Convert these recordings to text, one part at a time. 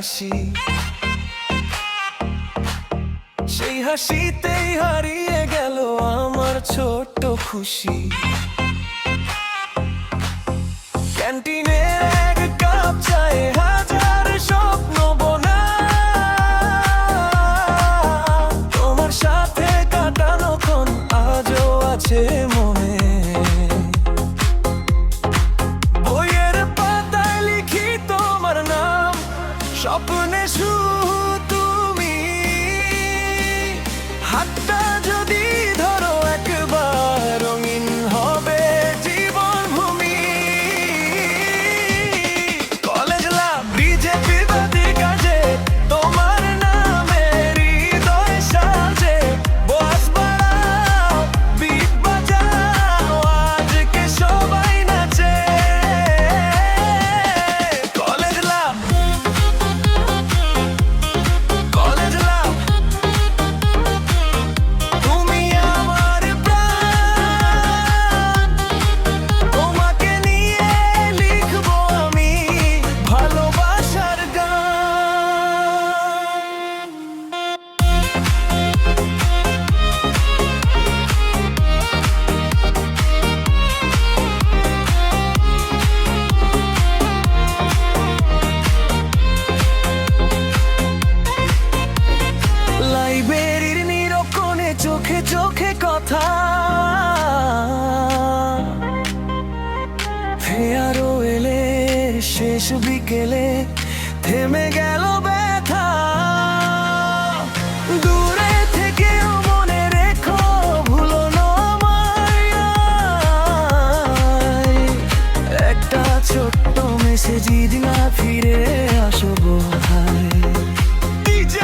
হাসি, সেই হাসিতেই হারিয়ে গেল আমার ছোট্ট খুশি। ক্যান্টিনে এক কাপ চায়ে হাজার স্বপ্ন বোনা, তোমার সাথে কাটানো ক্ষণ আজও আছে মনে। বইয়ের পাতায় লিখি তোমার নাম, স্বপ্নে শুধু তুমি। হাতটা যদি ধরো একবার, রঙিন হবে জীবন ভূমি। কলেজ লাভ, বিজেপি বাদী কাজে তোমার নামে হৃদয় সাজে। বয়স বাড়াও, বিট বাজাও, আজকে সবাই নাচে। কলেজ লাভ, কলেজ লাভ, তুমি আমার প্রাণ। তোমাকে নিয়ে লিখবো আমি ভালোবাসার গান। লাইব্রেরির নিরক্ষণে চোখে চোখে কথা, ফেয়ারও এলে শেষ বিকেলে থেমে গেল ব্যথা। দূরে থেকেও মনে রেখো, ভুলো না আমায়। একটা ছোট্ট মেসেজ না ফিরে আসবো হায়। DJ,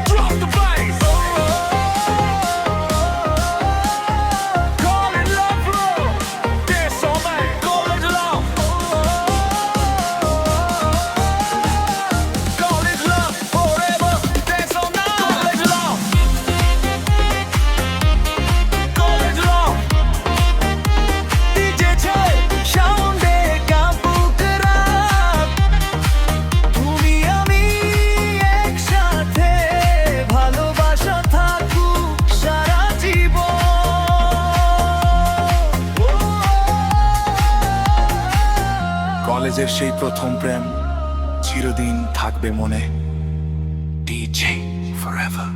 drop the bass. Call it love, bro. Dance all night. Call it love. Call it love forever. Dance all night. Call it love. Call it love. DJ Chay, sound kapok রাত। তুমি আমি একসাথে, ভালোবাসা থাকুক সারা জীবন। কলেজের সেই প্রথম প্রেম চিরদিন থাকবে মনে। DJ forever.